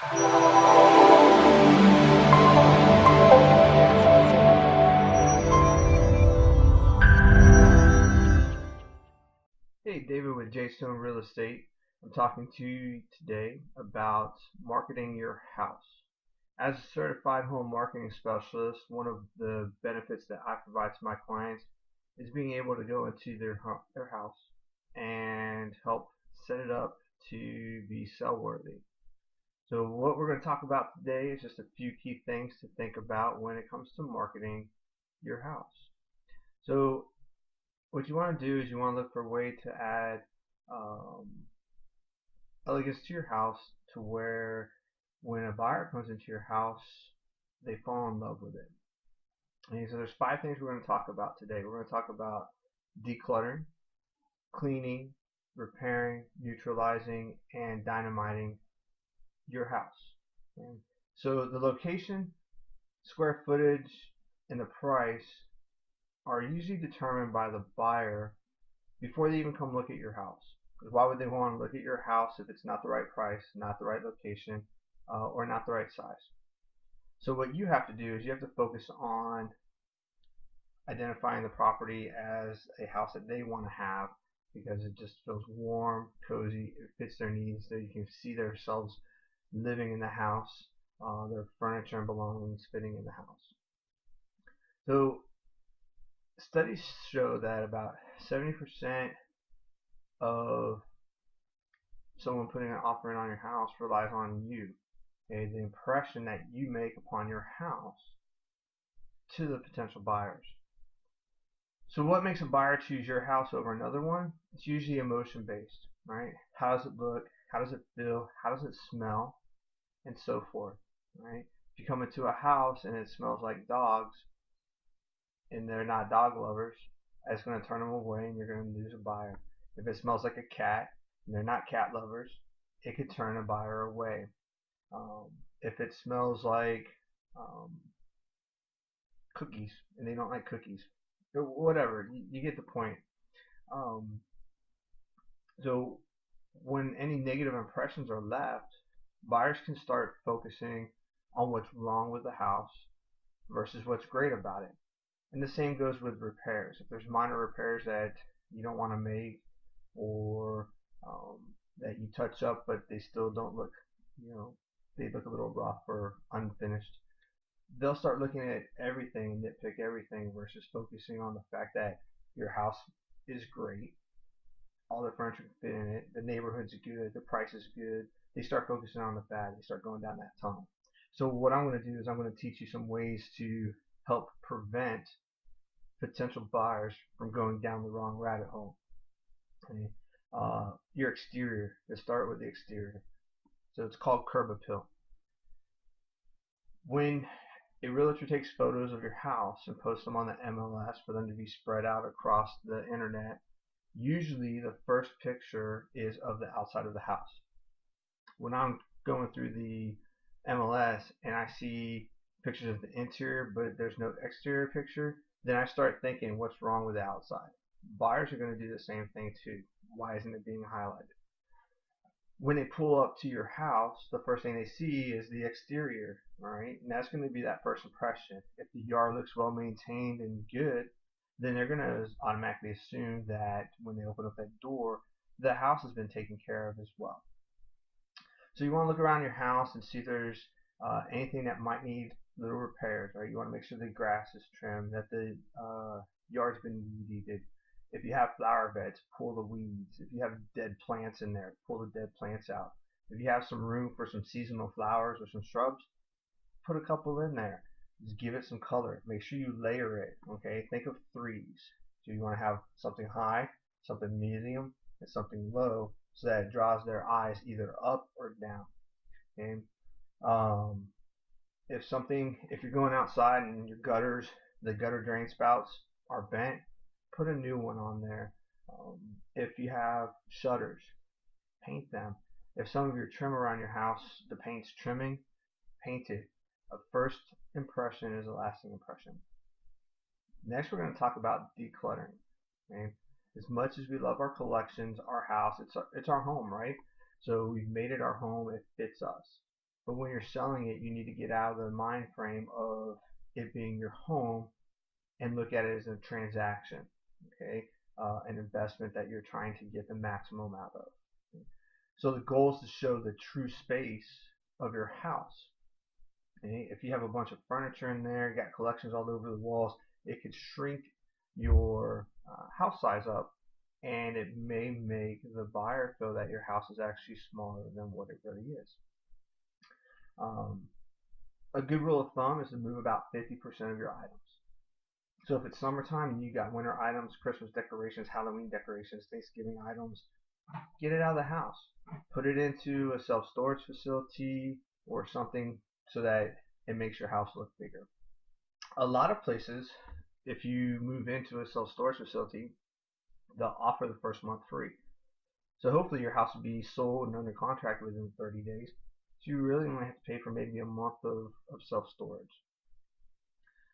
Hey, David with Stone Real Estate. I'm talking to you today about marketing your house. As a certified home marketing specialist, one of the benefits that I provide to my clients is being able to go into their house and help set it up to be sell worthy. So what we're going to talk about today is just a few key things to think about when it comes to marketing your house. So what you want to do is you want to look for a way to add um, elegance to your house to where when a buyer comes into your house, they fall in love with it. And so there's 5 things we're going to talk about today. We're going to talk about decluttering, cleaning, repairing, neutralizing, and dynamiting your house. And so the location, square footage, and the price are usually determined by the buyer before they even come look at your house. Because why would they want to look at your house if it's not the right price, not the right location, or not the right size? So what you have to do is you have to focus on identifying the property as a house that they want to have because it just feels warm, cozy, it fits their needs, so you can see themselves living in the house, their furniture and belongings fitting in the house. So studies show that about 70% of someone putting an offer in on your house relies on you, okay, the impression that you make upon your house to the potential buyers. So what makes a buyer choose your house over another one? It's usually emotion based, right? How does it look? How does it feel? How does it smell? And so forth, right? If you come into a house and it smells like dogs and they're not dog lovers, that's going to turn them away and you're going to lose a buyer. If it smells like a cat and they're not cat lovers, it could turn a buyer away. If it smells like um, cookies and they don't like cookies, or whatever, you get the point. Um, so when any negative impressions are left, buyers can start focusing on what's wrong with the house versus what's great about it. And the same goes with repairs. If there's minor repairs that you don't want to make or um, that you touch up but they still don't look, they look a little rough or unfinished, they'll start looking at everything, nitpick everything versus focusing on the fact that your house is great, all the furniture can fit in it, the neighborhood's good, the price is good. They start focusing on the bad. They start going down that tunnel. So what I'm going to do is I'm going to teach you some ways to help prevent potential buyers from going down the wrong rabbit hole. Okay? Your exterior. Let's start with the exterior. So it's called curb appeal. When a realtor takes photos of your house and posts them on the MLS for them to be spread out across the internet, usually the first picture is of the outside of the house. When I'm going through the MLS and I see pictures of the interior but there's no exterior picture, then I start thinking, what's wrong with the outside? Buyers are going to do the same thing too. Why isn't it being highlighted? When they pull up to your house, the first thing they see is the exterior, right? And that's going to be that first impression. If the yard looks well maintained and good, then they're going to automatically assume that when they open up that door, the house has been taken care of as well. So you want to look around your house and see if there's anything that might need little repairs, right? You want to make sure the grass is trimmed, that the yard's been weeded. If you have flower beds, pull the weeds. If you have dead plants in there, pull the dead plants out. If you have some room for some seasonal flowers or some shrubs, put a couple in there. Just give it some color. Make sure you layer it, okay? Think of threes. So you want to have something high, something medium, and something low so that it draws their eyes either up or down. Okay? If you're going outside and your gutters, the gutter drain spouts are bent, put a new one on there. If you have shutters, paint them. If some of your trim around your house, the paint's trimming, paint it. A first impression is a lasting impression. Next, we're going to talk about decluttering. Okay? As much as we love our collections, our house, it's our home, right? So we've made it our home. It fits us. But when you're selling it, you need to get out of the mind frame of it being your home and look at it as a transaction, okay, an investment that you're trying to get the maximum out of. So the goal is to show the true space of your house. Okay? If you have a bunch of furniture in there, you got collections all over the walls, it could shrink your house size up, and it may make the buyer feel that your house is actually smaller than what it really is. A good rule of thumb is to move about 50% of your items. So if it's summertime and you got winter items, Christmas decorations, Halloween decorations, Thanksgiving items, get it out of the house. Put it into a self-storage facility or something so that it makes your house look bigger. A lot of places, if you move into a self-storage facility, they'll offer the first month free. So hopefully your house will be sold and under contract within 30 days. So you really only have to pay for maybe a month of self-storage.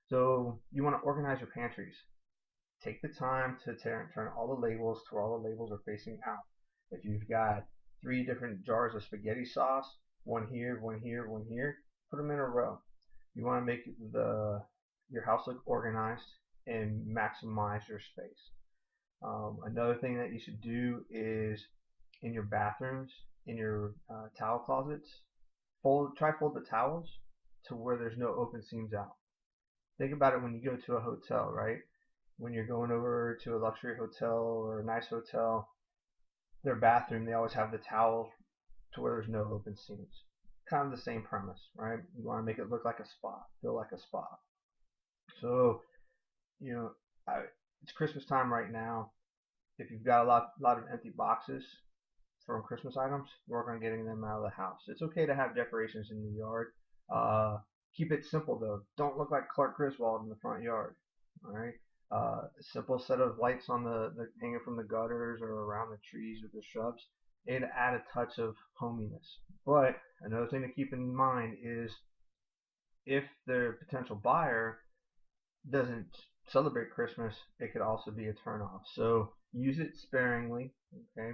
So you want to organize your pantries. Take the time to turn all the labels to where all the labels are facing out. If you've got 3 different jars of spaghetti sauce, one here, one here, one here, put them in a row. You want to make your house look organized and maximize your space. Another thing that you should do is in your bathrooms, in your towel closets, try fold the towels to where there's no open seams out. Think about it when you go to a hotel, right? When you're going over to a luxury hotel or a nice hotel, their bathroom, they always have the towel to where there's no open seams. Kind of the same premise, right? You want to make it look like a spa, feel like a spa. So, it's Christmas time right now. If you've got a lot of empty boxes from Christmas items, work on getting them out of the house. It's okay to have decorations in the yard. Keep it simple though. Don't look like Clark Griswold in the front yard. All right. A simple set of lights on the hanging from the gutters or around the trees or the shrubs. It'd add a touch of hominess. But another thing to keep in mind is if the potential buyer doesn't celebrate Christmas, it could also be a turnoff. So use it sparingly. Okay.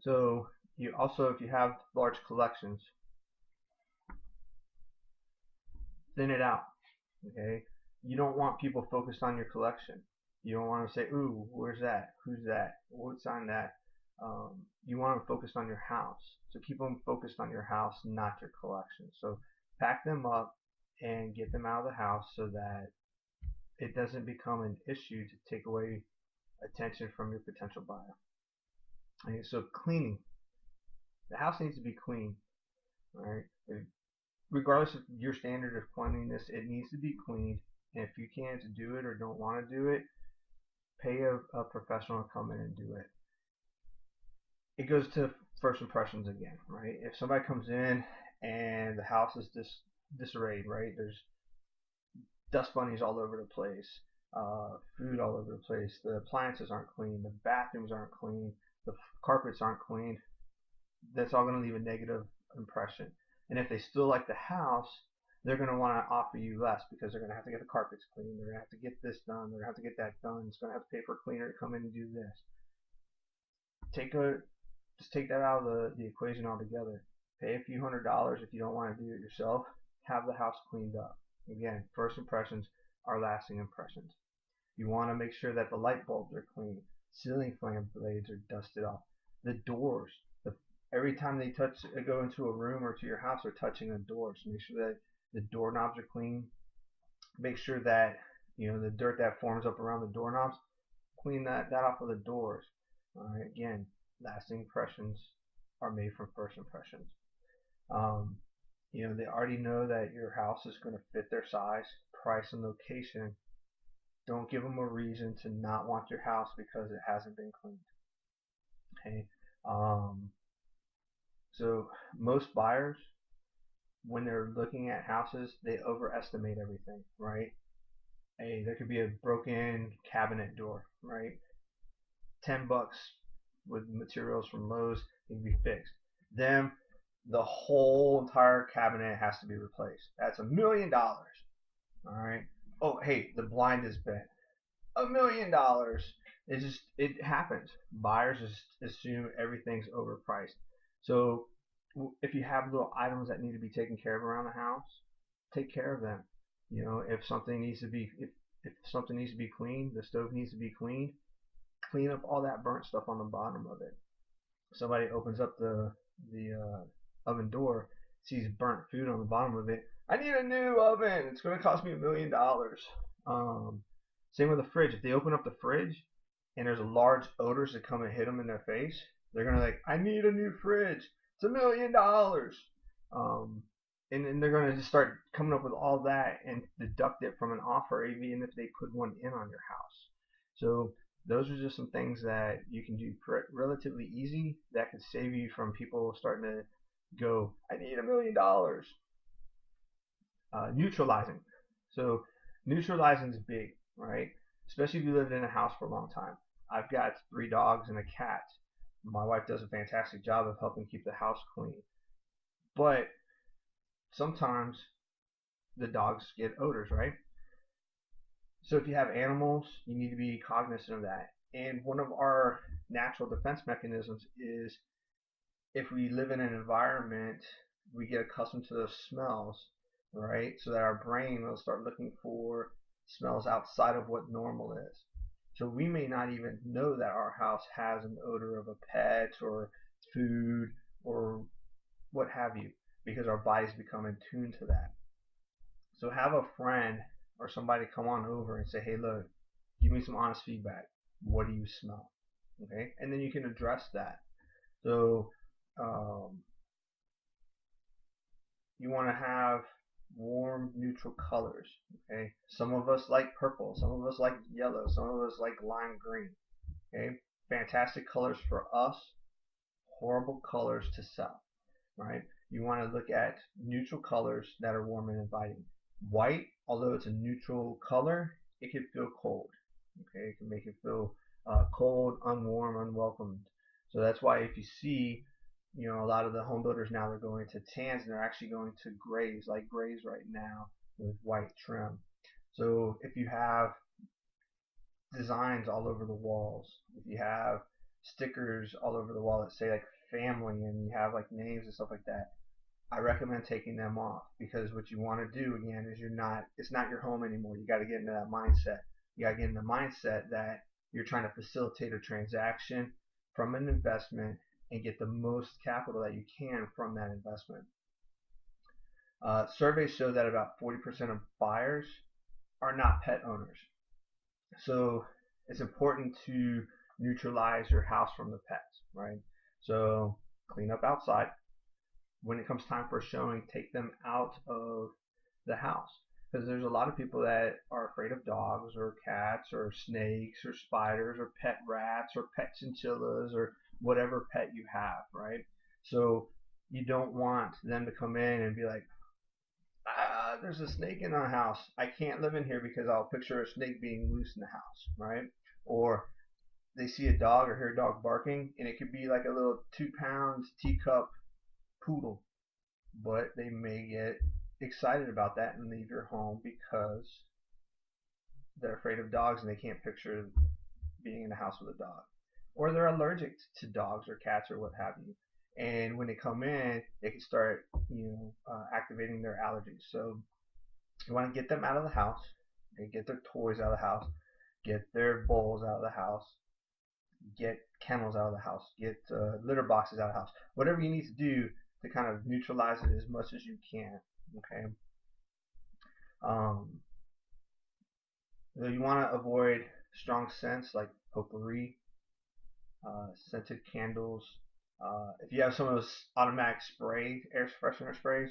So you also, if you have large collections, thin it out. Okay. You don't want people focused on your collection. You don't want to say, ooh, where's that? Who's that? What's on that? You want them focused on your house. So keep them focused on your house, not your collection. So pack them up and get them out of the house so that it doesn't become an issue to take away attention from your potential buyer. Okay, so cleaning. The house needs to be clean. All right. Regardless of your standard of cleanliness, it needs to be cleaned. And if you can't do it or don't want to do it, pay a professional to come in and do it. It goes to first impressions again, right? If somebody comes in and the house is disarrayed, right? There's dust bunnies all over the place, food all over the place, the appliances aren't clean, the bathrooms aren't clean, the carpets aren't clean, that's all going to leave a negative impression. And if they still like the house, they're going to want to offer you less because they're going to have to get the carpets cleaned, they're going to have to get this done, they're going to have to get that done, it's going to have to pay for a cleaner to come in and do this. Just take that out of the equation altogether. Pay a few $100s if you don't want to do it yourself. Have the house cleaned up. Again, first impressions are lasting impressions. You want to make sure that the light bulbs are clean, ceiling fan blades are dusted off, the doors. Every time they go into a room or to your house, they're touching the doors. So make sure that the doorknobs are clean. Make sure that the dirt that forms up around the doorknobs, clean that off of the doors. All right. Again, lasting impressions are made from first impressions. They already know that your house is going to fit their size, price, and location. Don't give them a reason to not want your house because it hasn't been cleaned. Okay. So most buyers, when they're looking at houses, they overestimate everything, right? Hey, there could be a broken cabinet door, right? $10 with materials from Lowe's, it can be fixed. Then the whole entire cabinet has to be replaced. That's $1 million. All right. Oh, hey, the blind is bent. $1 million. It happens. Buyers just assume everything's overpriced. So if you have little items that need to be taken care of around the house, take care of them. You know, if something needs to be cleaned, the stove needs to be cleaned, clean up all that burnt stuff on the bottom of it. Somebody opens up the oven door, sees burnt food on the bottom of it. I need a new oven. It's going to cost me $1 million. Same with the fridge. If they open up the fridge and there's a large odors that come and hit them in their face, they're gonna like, I need a new fridge. It's $1 million. Um, and they're gonna just start coming up with all that and deduct it from an offer, even if they put one in on your house. So those are just some things that you can do relatively easy that could save you from people starting to go, I need $1 million. Neutralizing. So neutralizing is big, right? Especially if you lived in a house for a long time. I've got 3 dogs and a cat. My wife does a fantastic job of helping keep the house clean. But sometimes the dogs get odors, right? So if you have animals, you need to be cognizant of that. And one of our natural defense mechanisms is if we live in an environment, we get accustomed to those smells, right? So that our brain will start looking for smells outside of what normal is. So we may not even know that our house has an odor of a pet or food or what have you, because our bodies become in tune to that. So have a friend or somebody come on over and say, hey, look, give me some honest feedback. What do you smell? Okay, and then you can address that. So you want to have warm neutral colors. Okay, some of us like purple, some of us like yellow, some of us like lime green. Okay, fantastic colors for us, horrible colors to sell, right? You want to look at neutral colors that are warm and inviting. White, although it's a neutral color, it can feel cold. Okay, it can make it feel cold, unwarm, unwelcomed. So that's why if you see, a lot of the home builders now, they're going to tans and they're actually going to grays, like grays right now with white trim. So if you have designs all over the walls, if you have stickers all over the wall that say like family and you have like names and stuff like that, I recommend taking them off, because what you want to do again is it's not your home anymore. You got to get into that mindset. You got to get in the mindset that you're trying to facilitate a transaction from an investment and get the most capital that you can from that investment. Surveys show that about 40% of buyers are not pet owners. So it's important to neutralize your house from the pets, right? So clean up outside. When it comes time for a showing, take them out of the house, because there's a lot of people that are afraid of dogs or cats or snakes or spiders or pet rats or pet chinchillas or whatever pet you have, right? So you don't want them to come in and be like, there's a snake in our house. I can't live in here, because I'll picture a snake being loose in the house, right? Or they see a dog or hear a dog barking, and it could be like a little 2 pound teacup poodle, but they may get excited about that and leave your home because they're afraid of dogs and they can't picture being in a house with a dog, or they're allergic to dogs or cats or what have you. And when they come in, they can start, activating their allergies. So you want to get them out of the house, and get their toys out of the house, get their bowls out of the house, get kennels out of the house, get litter boxes out of the house. Whatever you need to do to kind of neutralize it as much as you can. Okay. You want to avoid strong scents like potpourri, scented candles. If you have some of those automatic air freshener sprays,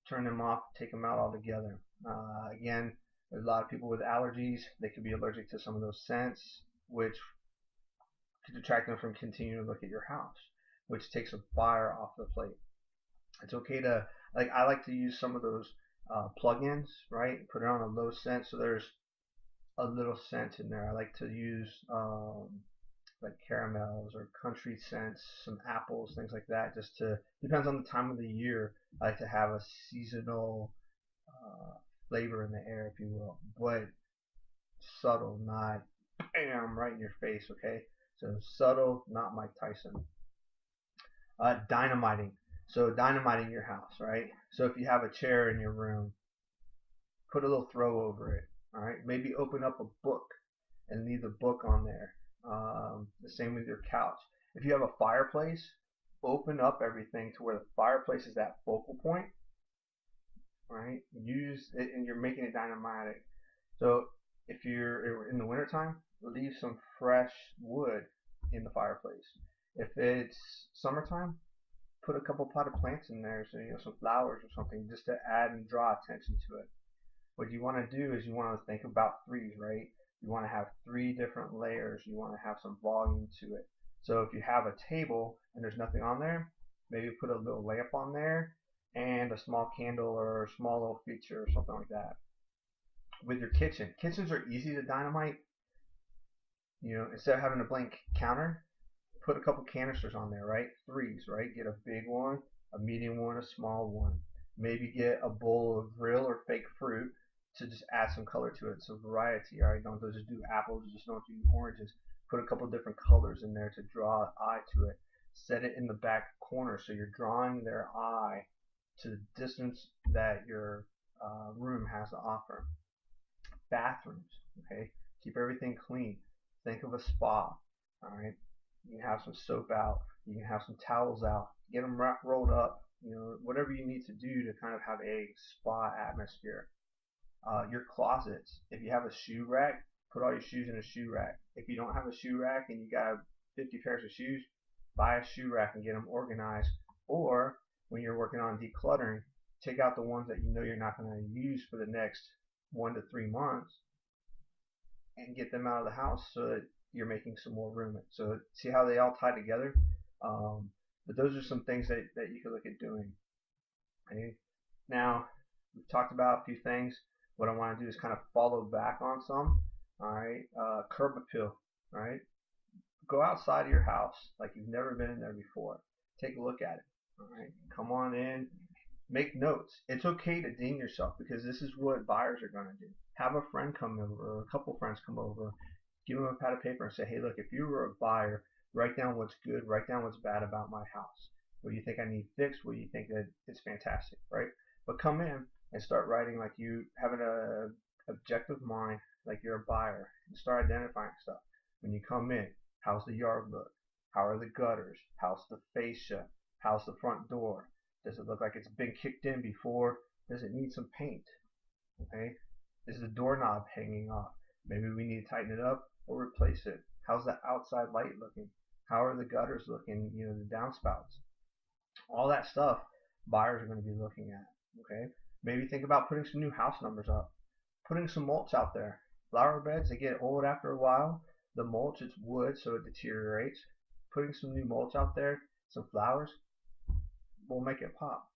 turn them off, take them out altogether. Again, there's a lot of people with allergies. They could be allergic to some of those scents, which could detract them from continuing to look at your house, which takes a buyer off the plate. It's okay to, I like to use some of those plugins, right? Put it on a low scent so there's a little scent in there. I like to use like caramels or country scents, some apples, things like that. Depends on the time of the year. I like to have a seasonal flavor in the air, if you will, but subtle, not bam right in your face. Okay, so subtle, not Mike Tyson. Dynamiting. So dynamiting your house, right? So if you have a chair in your room, put a little throw over it. All right, maybe open up a book and leave the book on there. The same with your couch. If you have a fireplace, open up everything to where the fireplace is that focal point. Right? Use it, and you're making it dynamic. So if you're in the wintertime, leave some fresh wood in the fireplace. If it's summertime, put a couple potted plants in there, so some flowers or something, just to add and draw attention to it. What you want to do is you want to think about threes, right? You want to have three different layers. You want to have some volume to it. So if you have a table and there's nothing on there, maybe put a little lamp on there and a small candle or a small little feature or something like that. With your kitchen, kitchens are easy to dynamite. Instead of having a blank counter, put a couple canisters on there, right? Threes, right? Get a big one, a medium one, a small one. Maybe get a bowl of real or fake fruit to just add some color to it. Some variety, all right? Don't just do apples, just don't do oranges. Put a couple different colors in there to draw an eye to it. Set it in the back corner so you're drawing their eye to the distance that your room has to offer. Bathrooms, okay? Keep everything clean. Think of a spa, all right? You can have some soap out. You can have some towels out. Get them rolled up. Whatever you need to do to kind of have a spa atmosphere. Your closets. If you have a shoe rack, put all your shoes in a shoe rack. If you don't have a shoe rack and you got 50 pairs of shoes, buy a shoe rack and get them organized. Or when you're working on decluttering, take out the ones that you know you're not going to use for the next 1 to 3 months and get them out of the house so that you're making some more room. So see how they all tie together? But those are some things that you could look at doing. Okay? Now, we've talked about a few things. What I want to do is kind of follow back on some. All right, curb appeal. All right, go outside of your house like you've never been in there before. Take a look at it. All right, come on in. Make notes. It's okay to ding yourself because this is what buyers are going to do. Have a friend come over or a couple friends come over. Give them a pad of paper and say, hey, look, if you were a buyer, write down what's good, write down what's bad about my house. What do you think I need fixed? What do you think that it's fantastic, right? But come in and start writing like you have an objective mind, like you're a buyer, and start identifying stuff. When you come in, how's the yard look? How are the gutters? How's the fascia? How's the front door? Does it look like it's been kicked in before? Does it need some paint? Okay. Is the doorknob hanging off? Maybe we need to tighten it up or replace it. How's the outside light looking? How are the gutters looking? The downspouts. All that stuff buyers are going to be looking at. Okay. Maybe think about putting some new house numbers up. Putting some mulch out there. Flower beds, they get old after a while. The mulch, it's wood, so it deteriorates. Putting some new mulch out there, some flowers, will make it pop.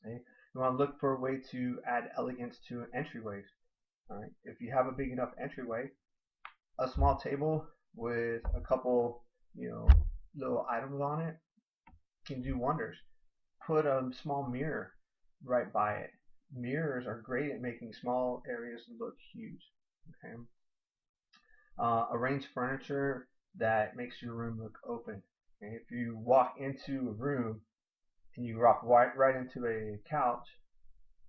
Okay? You want to look for a way to add elegance to entryways. All right? If you have a big enough entryway, a small table with a couple, little items on it can do wonders. Put a small mirror right by it. Mirrors are great at making small areas look huge. Okay. Arrange furniture that makes your room look open. Okay? If you walk into a room and you walk right into a couch,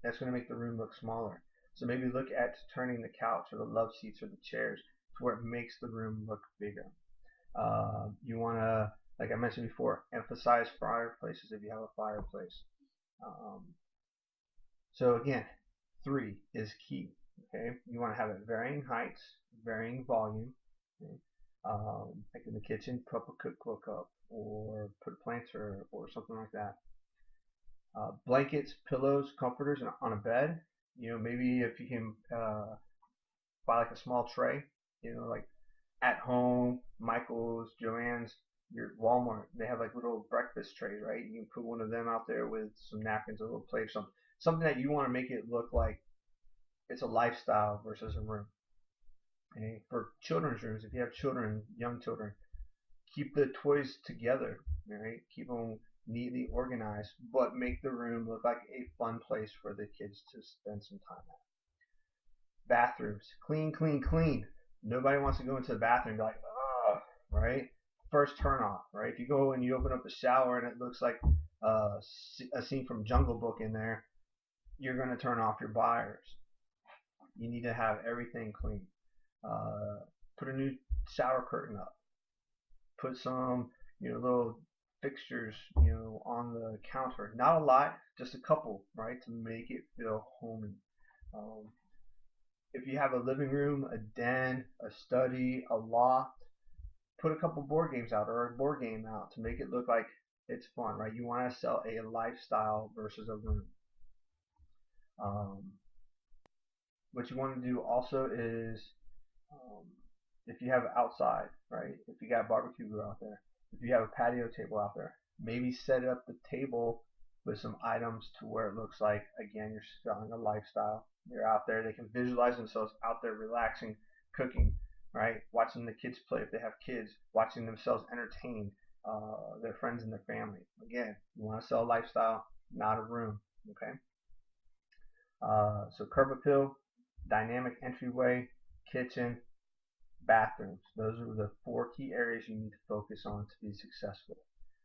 that's going to make the room look smaller. So maybe look at turning the couch or the love seats or the chairs to where it makes the room look bigger. You want to, like I mentioned before, emphasize fireplaces if you have a fireplace. So again, 3 is key. Okay, you want to have it varying heights, varying volume. Okay? Like in the kitchen, put a cook up or put a planter or something like that. Blankets, pillows, comforters on a bed. Maybe if you can buy like a small tray. Like At Home, Michael's, Joann's, your Walmart, they have like little breakfast trays, right? You can put one of them out there with some napkins, a little plate, something that you want to make it look like it's a lifestyle versus a room. Okay? For children's rooms, if you have children, young children, keep the toys together, right? Keep them neatly organized, but make the room look like a fun place for the kids to spend some time at. Bathrooms, clean, clean, clean. Nobody wants to go into the bathroom and be like, oh, right? First turn off, right? If you go and you open up the shower and it looks like a scene from Jungle Book in there, you're going to turn off your buyers. You need to have everything clean. Uh, put a new shower curtain up. Put some, little fixtures, on the counter. Not a lot, just a couple, right, to make it feel homey. Um, if you have a living room, a den, a study, a loft, put a couple board games out or a board game out to make it look like it's fun, right? You want to sell a lifestyle versus a room. Um, what you want to do also is, um, if you have outside, right? If you got a barbecue grill out there, if you have a patio table out there, maybe set up the table with some items to where it looks like, again, you're selling a lifestyle. They're out there, they can visualize themselves out there relaxing, cooking, right? Watching the kids play if they have kids, watching themselves entertain their friends and their family. Again, you want to sell a lifestyle, not a room, okay? So curb appeal, dynamic entryway, kitchen, bathrooms. Those are the 4 key areas you need to focus on to be successful.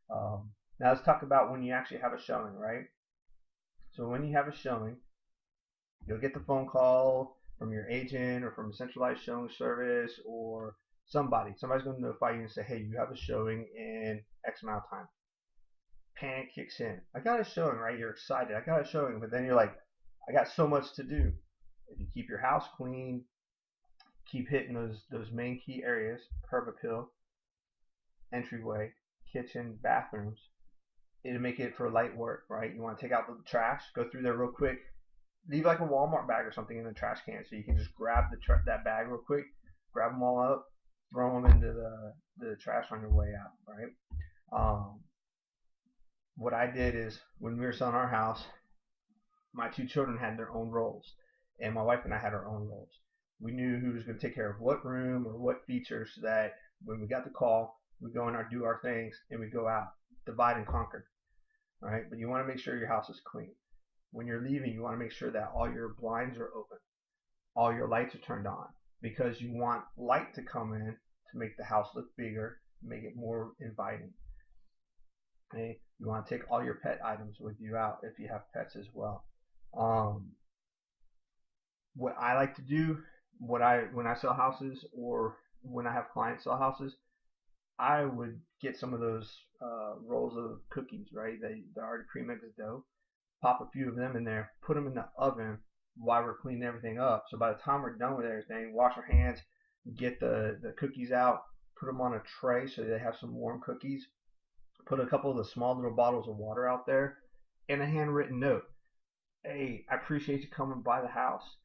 Now let's talk about when you actually have a showing, right? So when you have a showing, you'll get the phone call from your agent or from a centralized showing service or somebody. Somebody's going to notify you and say, hey, you have a showing in X amount of time. Panic kicks in. I got a showing, right? You're excited. I got a showing, but then you're like, I got so much to do. If you keep your house clean, keep hitting those main key areas, curb appeal, entryway, kitchen, bathrooms, it'll make it for light work, right? You want to take out the trash, go through there real quick, leave like a Walmart bag or something in the trash can so you can just grab that bag real quick, grab them all up, throw them into the trash on your way out, right? What I did is when we were selling our house, my 2 children had their own roles, and my wife and I had our own roles. We knew who was going to take care of what room or what features, so that when we got the call, we go in there, do our things, and we go out, divide and conquer, right? But you want to make sure your house is clean. When you're leaving, you want to make sure that all your blinds are open, all your lights are turned on, because you want light to come in to make the house look bigger, make it more inviting. Okay? You want to take all your pet items with you out if you have pets as well. What I like to do, when I sell houses or when I have clients sell houses, I would get some of those rolls of cookies, right? They're already pre-mixed dough. Pop a few of them in there, put them in the oven while we're cleaning everything up. So by the time we're done with everything, wash our hands, get the cookies out, put them on a tray so they have some warm cookies. Put a couple of the small little bottles of water out there and a handwritten note. Hey, I appreciate you coming by the house.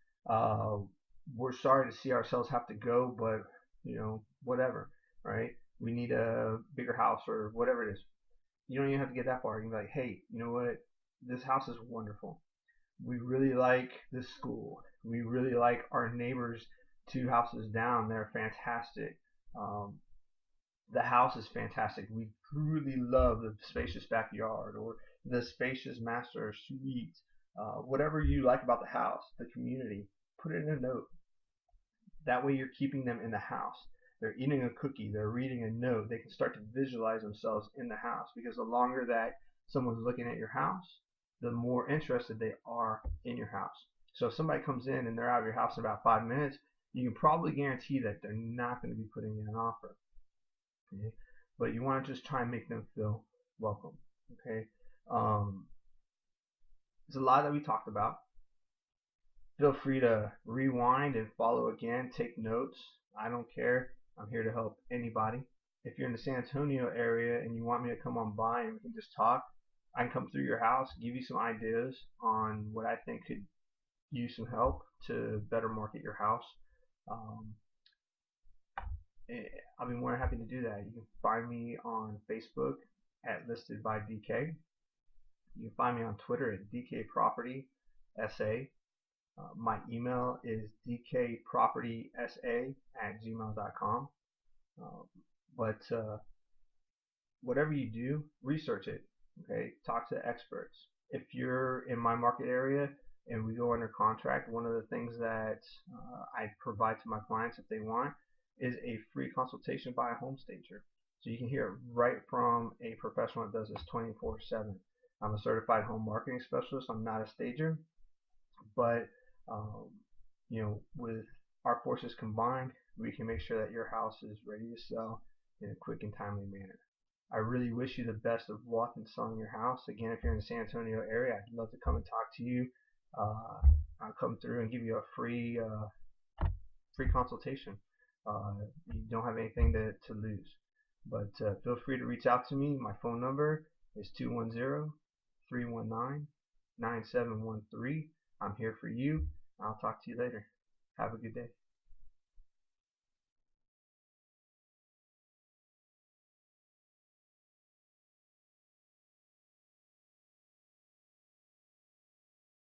We're sorry to see ourselves have to go, but whatever, right? We need a bigger house or whatever it is. You don't even have to get that far. You can be like, hey, you know what? This house is wonderful. We really like this school. We really like our neighbors 2 houses down. They're fantastic. The house is fantastic. We truly love the spacious backyard or the spacious master suite. Whatever you like about the house, the community, put it in a note. That way you're keeping them in the house. They're eating a cookie, they're reading a note, they can start to visualize themselves in the house, because the longer that someone's looking at your house, the more interested they are in your house. So if somebody comes in and they're out of your house in about 5 minutes, you can probably guarantee that they're not going to be putting in an offer. Okay? But you want to just try and make them feel welcome. Okay? There's a lot that we talked about. Feel free to rewind and follow again, take notes. I don't care. I'm here to help anybody. If you're in the San Antonio area and you want me to come on by and we can just talk, I can come through your house, give you some ideas on what I think could use some help to better market your house. I'll be more than happy to do that. You can find me on Facebook at Listed by DK. You can find me on Twitter at DK Property SA. My email is dkpropertysa@gmail.com. But whatever you do, research it. Okay, talk to experts. If you're in my market area and we go under contract, one of the things that I provide to my clients if they want is a free consultation by a home stager. So you can hear it right from a professional that does this 24/7. I'm a certified home marketing specialist. I'm not a stager, but um, with our forces combined, we can make sure that your house is ready to sell in a quick and timely manner. I really wish you the best of luck in selling your house. Again, if you're in the San Antonio area, I'd love to come and talk to you. I'll come through and give you a free consultation. You don't have anything to lose. But feel free to reach out to me. My phone number is 210-319-9713. I'm here for you. I'll talk to you later. Have a good day.